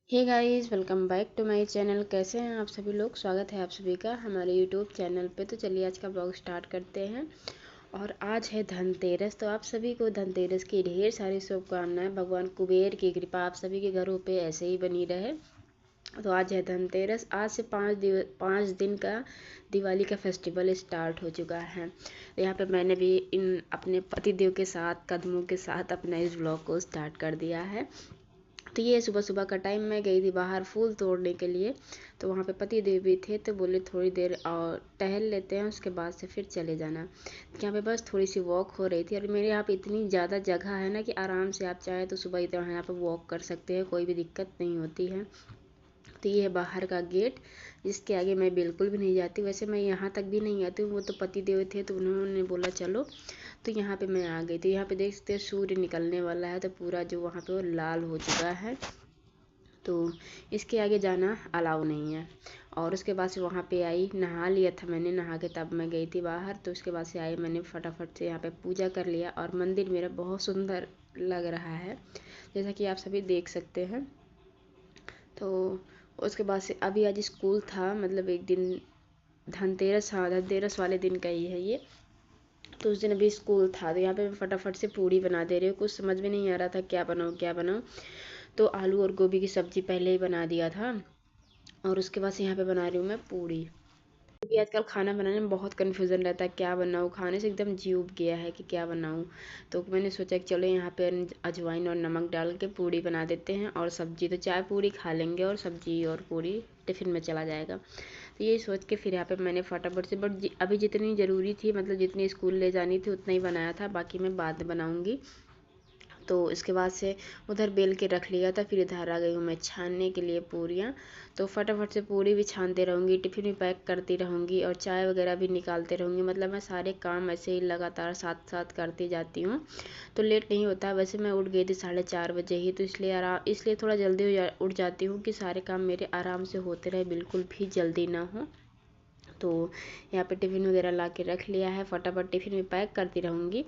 Hey guys, welcome back to my channel. कैसे हैं आप सभी लोग। स्वागत है आप सभी का हमारे यूट्यूब चैनल पे। तो चलिए आज का ब्लॉग स्टार्ट करते हैं। और आज है धनतेरस, तो आप सभी को धनतेरस की ढेर सारी शुभकामनाएं। भगवान कुबेर की कृपा आप सभी के घरों पे ऐसे ही बनी रहे। तो आज है धनतेरस। आज से 5 दिन का दिवाली का फेस्टिवल स्टार्ट हो चुका है। तो यहाँ पे मैंने भी इन अपने पतिदेव के साथ कदमों के साथ अपना इस ब्लॉग को स्टार्ट कर दिया है। तो ये सुबह सुबह का टाइम मैं गई थी बाहर फूल तोड़ने के लिए। तो वहाँ पे पति देव भी थे, तो बोले थोड़ी देर और टहल लेते हैं, उसके बाद से फिर चले जाना। यहाँ पे बस थोड़ी सी वॉक हो रही थी। और मेरे यहाँ पे इतनी ज़्यादा जगह है ना कि आराम से आप चाहे तो सुबह इतना यहाँ पे वॉक कर सकते हैं, कोई भी दिक्कत नहीं होती है। तो ये है बाहर का गेट, जिसके आगे मैं बिल्कुल भी नहीं जाती। वैसे मैं यहाँ तक भी नहीं आती हूँ, वो तो पति देव थे तो उन्होंने बोला चलो, तो यहाँ पे मैं आ गई। तो यहाँ पे देख सकते हैं सूर्य निकलने वाला है, तो पूरा जो वहाँ पे वो लाल हो चुका है। तो इसके आगे जाना अलाउ नहीं है। और उसके बाद से वहाँ पे आई, नहा लिया था मैंने, नहा के तब मैं गई थी बाहर। तो उसके बाद से आई, मैंने फटाफट से यहाँ पे पूजा कर लिया। और मंदिर मेरा बहुत सुंदर लग रहा है, जैसा कि आप सभी देख सकते हैं। तो उसके बाद से अभी आज स्कूल था, मतलब एक दिन धनतेरस, हाँ धनतेरस वाले दिन का ही है ये। तो उस दिन अभी स्कूल था, तो यहाँ पे मैं फटाफट से पूड़ी बना दे रही हूँ। कुछ समझ में नहीं आ रहा था क्या बनाऊँ क्या बनाऊँ। तो आलू और गोभी की सब्ज़ी पहले ही बना दिया था। और उसके बाद से यहाँ पे बना रही हूँ मैं पूड़ी। क्योंकि आजकल खाना बनाने में बहुत कन्फ्यूज़न रहता है, क्या बनाऊँ, खाने से एकदम जी उब गया है कि क्या बनाऊँ। तो मैंने सोचा कि चलो यहाँ पे अजवाइन और नमक डाल के पूड़ी बना देते हैं। और सब्ज़ी तो चाय पूड़ी खा लेंगे, और सब्ज़ी और पूड़ी टिफ़िन में चला जाएगा। तो यही सोच के फिर यहाँ पे मैंने फटाफट से, अभी जितनी ज़रूरी थी, मतलब जितनी स्कूल ले जानी थी उतना ही बनाया था, बाकी मैं बाद में बनाऊँगी। तो इसके बाद से उधर बेल के रख लिया था। फिर इधर आ गई हूँ मैं छानने के लिए पूरियाँ। तो फटाफट से पूरी भी छानते रहूँगी, टिफ़िन भी पैक करती रहूँगी, और चाय वगैरह भी निकालते रहूँगी। मतलब मैं सारे काम ऐसे ही लगातार साथ साथ करती जाती हूँ, तो लेट नहीं होता। वैसे मैं उठ गई थी 4:30 बजे ही, तो इसलिए थोड़ा जल्दी उठ जाती हूँ कि सारे काम मेरे आराम से होते रहे, बिल्कुल भी जल्दी ना हो। तो यहाँ पे टिफ़िन वगैरह ला के रख लिया है, फटाफट टिफ़िन में पैक करती रहूँगी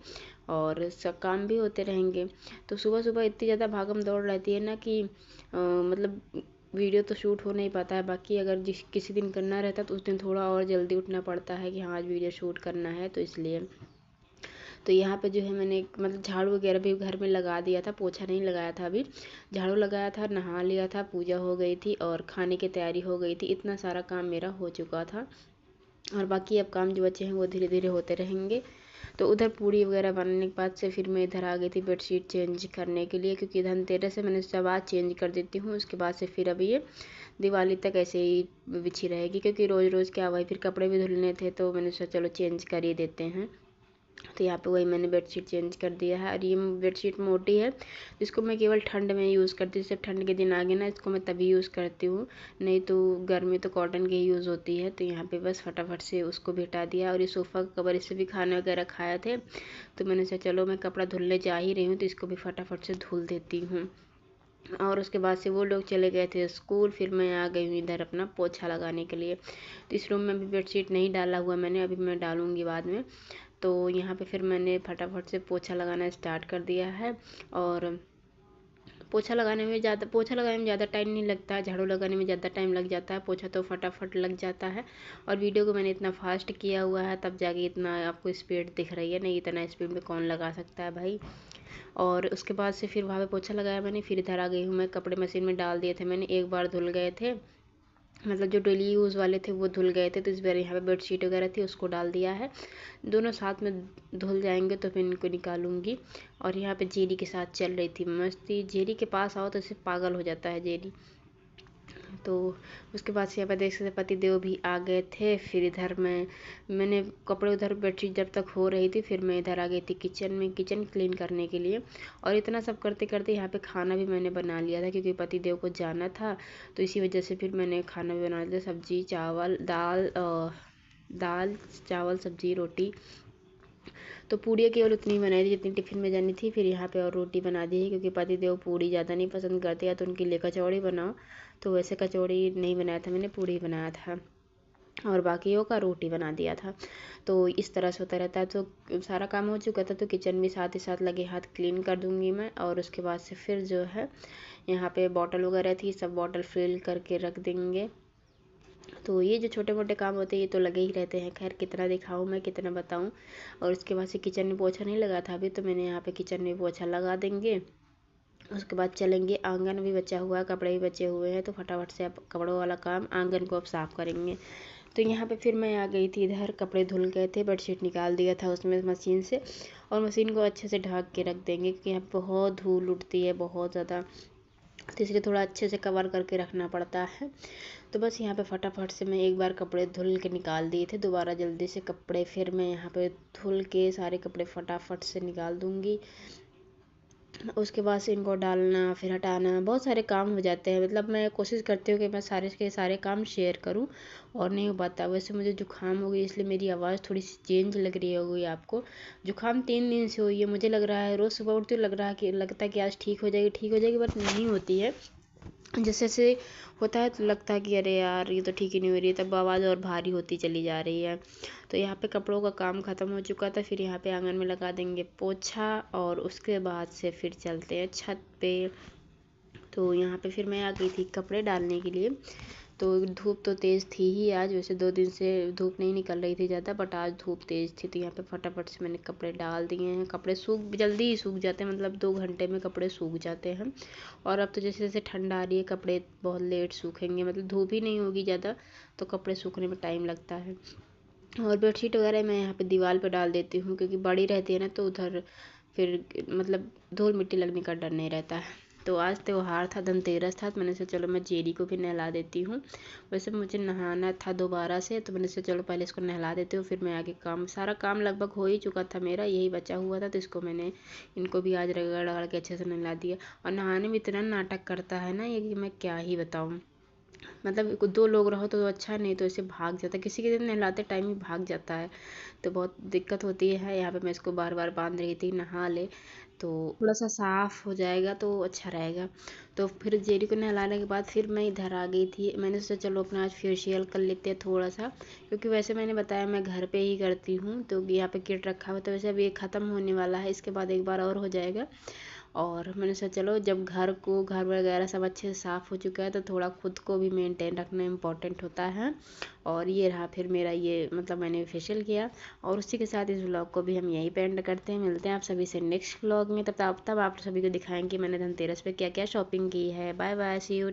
और सब काम भी होते रहेंगे। तो सुबह सुबह इतनी ज़्यादा भागम दौड़ रहती है ना कि मतलब वीडियो तो शूट हो नहीं पाता है। बाकी अगर जिस किसी दिन करना रहता है तो उस दिन थोड़ा और जल्दी उठना पड़ता है कि हाँ आज वीडियो शूट करना है, तो इसलिए। तो यहाँ पे जो है मैंने मतलब झाड़ू वगैरह भी घर में लगा दिया था, पोछा नहीं लगाया था अभी। झाड़ू लगाया था, नहा लिया था, पूजा हो गई थी और खाने की तैयारी हो गई थी। इतना सारा काम मेरा हो चुका था। और बाकी अब काम जो बचे हैं वो धीरे धीरे होते रहेंगे। तो उधर पूड़ी वगैरह बनाने के बाद से फिर मैं इधर आ गई थी बेडशीट चेंज करने के लिए, क्योंकि धनतेरस से मैंने सब आज चेंज कर देती हूँ। उसके बाद से फिर अब ये दिवाली तक ऐसे ही बिछी रहेगी, क्योंकि रोज़ रोज़ क्या हुआ, फिर कपड़े भी धुलने थे, तो मैंने सोचा चलो चेंज कर ही देते हैं। तो यहाँ पे वही मैंने बेडशीट चेंज कर दिया है। और ये बेडशीट मोटी है, जिसको मैं केवल ठंड में यूज़ करती हूँ। सिर्फ ठंड के दिन आ गए ना, इसको मैं तभी यूज़ करती हूँ, नहीं तो गर्मी तो कॉटन की यूज़ होती है। तो यहाँ पे बस फटाफट से उसको भी हटा दिया। और ये सोफ़ा का कवर, इससे भी खाने वगैरह खाए थे, तो मैंने सोचा चलो मैं कपड़ा धुलने जा ही रही हूँ, तो इसको भी फटाफट से धुल देती हूँ। और उसके बाद से वो लोग चले गए थे स्कूल, फिर मैं आ गई हूँ इधर अपना पोछा लगाने के लिए। तो इस रूम में भी बेडशीट नहीं डाला हुआ मैंने, अभी मैं डालूँगी बाद में। तो यहाँ पे फिर मैंने फटाफट से पोछा लगाना स्टार्ट कर दिया है। और पोछा लगाने में ज़्यादा टाइम नहीं लगता है, झाड़ू लगाने में ज़्यादा टाइम लग जाता है, पोछा तो फटाफट लग जाता है। और वीडियो को मैंने इतना फास्ट किया हुआ है, तब जाके इतना आपको स्पीड दिख रही है, नहीं इतना स्पीड में कौन लगा सकता है भाई। और उसके बाद से फिर वहाँ पे पोछा लगाया मैंने, फिर इधर आ गई हूँ मैं। कपड़े मशीन में डाल दिए थे मैंने, एक बार धुल गए थे, मतलब जो डेली यूज़ वाले थे वो धुल गए थे। तो इस बार यहाँ पे बेडशीट वगैरह थी, उसको डाल दिया है। दोनों साथ में धुल जाएंगे तो फिर इनको निकालूंगी। और यहाँ पे जेरी के साथ चल रही थी मस्ती। जेरी के पास आओ तो इसे पागल हो जाता है जेरी। तो उसके बाद से यहाँ पर देख सकते पति देव भी आ गए थे। फिर इधर मैंने कपड़े, उधर बेडशीट जब तक हो रही थी, फिर मैं इधर आ गई थी किचन में, किचन क्लीन करने के लिए। और इतना सब करते करते यहाँ पे खाना भी मैंने बना लिया था, क्योंकि पति देव को जाना था। तो इसी वजह से फिर मैंने खाना भी बना लिया, सब्जी चावल दाल चावल सब्जी रोटी। तो पूड़ियाँ केवल उतनी बनाई थी जितनी टिफ़िन में जानी थी। फिर यहाँ पे और रोटी बना दी है, क्योंकि पति देव पूड़ी ज़्यादा नहीं पसंद करते, या तो उनके लिए कचौड़ी बनाओ। तो वैसे कचौड़ी नहीं बनाया था मैंने, पूड़ी बनाया था। और बाकियों का रोटी बना दिया था। तो इस तरह से होता रहता है। तो सारा काम हो चुका था, तो किचन भी साथ ही साथ लगे हाथ क्लीन कर दूँगी मैं। और उसके बाद से फिर जो है यहाँ पे बॉटल वगैरह थी, सब बॉटल फिल करके रख देंगे। तो ये जो छोटे मोटे काम होते हैं ये तो लगे ही रहते हैं। खैर कितना दिखाऊँ मैं, कितना बताऊँ। और उसके बाद से किचन में पोछा नहीं लगा था अभी, तो मैंने यहाँ पे किचन में पोछा लगा देंगे। उसके बाद चलेंगे, आंगन भी बचा हुआ है, कपड़े भी बचे हुए हैं, तो फटाफट से अब कपड़ों वाला काम, आंगन को अब साफ़ करेंगे। तो यहाँ पे फिर मैं आ गई थी इधर, कपड़े धुल गए थे, बेडशीट निकाल दिया था उसमें मशीन से। और मशीन को अच्छे से ढक के रख देंगे, क्योंकि यहाँ पे बहुत धूल उड़ती है बहुत ज़्यादा, तो इसलिए थोड़ा अच्छे से कवर करके रखना पड़ता है। तो बस यहाँ पे फटाफट से मैं एक बार कपड़े धुल के निकाल दिए थे, दोबारा जल्दी से कपड़े फिर मैं यहाँ पे धुल के सारे कपड़े फटाफट से निकाल दूँगी। उसके बाद से इनको डालना फिर हटाना, बहुत सारे काम हो जाते हैं। मतलब मैं कोशिश करती हूँ कि मैं सारे के सारे काम शेयर करूँ, और नहीं हो पाता। वैसे मुझे जुकाम हो गई, इसलिए मेरी आवाज़ थोड़ी सी चेंज लग रही होगी आपको। जुकाम 3 दिन से हुई है, मुझे लग रहा है रोज़ सुबह उठती हूँ लगता है कि आज ठीक हो जाएगी, बट नहीं होती है। जैसे जैसे होता है तो लगता है कि अरे यार ये तो ठीक ही नहीं हो रही है, तब आवाज़ और भारी होती चली जा रही है। तो यहाँ पे कपड़ों का काम ख़त्म हो चुका था, फिर यहाँ पे आंगन में लगा देंगे पोछा, और उसके बाद से फिर चलते हैं छत पे। तो यहाँ पे फिर मैं आ गई थी कपड़े डालने के लिए। तो धूप तो तेज़ थी ही आज, वैसे 2 दिन से धूप नहीं निकल रही थी ज़्यादा, बट आज धूप तेज़ थी। तो यहाँ पे फटाफट से मैंने कपड़े डाल दिए हैं। कपड़े सूख जल्दी ही सूख जाते हैं, मतलब 2 घंटे में कपड़े सूख जाते हैं। और अब तो जैसे जैसे ठंड आ रही है, कपड़े बहुत लेट सूखेंगे, मतलब धूप ही नहीं होगी ज़्यादा, तो कपड़े सूखने में टाइम लगता है। और बेडशीट वगैरह मैं यहाँ पे दीवार पे डाल देती हूँ, क्योंकि बड़ी रहती है ना, तो उधर फिर मतलब धूल मिट्टी लगने का डर नहीं रहता है। तो आज त्योहार था, धनतेरस था, तो मैंने सोचा चलो मैं जेरी को भी नहला देती हूँ। वैसे मुझे नहाना था दोबारा से, तो मैंने सोचा चलो पहले इसको नहला देती हूँ, फिर मैं आगे काम, सारा काम लगभग हो ही चुका था मेरा, यही बचा हुआ था। तो इसको मैंने, इनको भी आज रगड़ रगड़ के अच्छे से नहला दिया। और नहाने में इतना नाटक करता है ना ये, कि मैं क्या ही बताऊँ। मतलब 2 लोग रहो तो अच्छा, नहीं तो इसे भाग जाता है, किसी के दिन नहलाते टाइम ही भाग जाता है, तो बहुत दिक्कत होती है। यहाँ पे मैं इसको बार बार बांध रही थी, नहा ले तो थोड़ा सा साफ़ हो जाएगा तो अच्छा रहेगा। तो फिर जेरी को नहलाने के बाद फिर मैं इधर आ गई थी। मैंने सोचा चलो अपना आज फेशियल कर लेते हैं थोड़ा सा, क्योंकि वैसे मैंने बताया मैं घर पे ही करती हूँ। तो यहाँ पे किट रखा हुआ, तो वैसे अभी ये ख़त्म होने वाला है, इसके बाद एक बार और हो जाएगा। और मैंने सोचा चलो जब घर वगैरह सब अच्छे से साफ़ हो चुका है, तो थोड़ा खुद को भी मेंटेन रखना इम्पोर्टेंट होता है। और ये रहा फिर मेरा ये, मतलब मैंने फेशियल किया। और उसी के साथ इस व्लॉग को भी हम यहीं पे एंड करते हैं। मिलते हैं आप सभी से नेक्स्ट व्लॉग में, तब आप सभी को दिखाएंगे मैंने धनतेरस पे क्या क्या शॉपिंग की है। Bye bye, see you.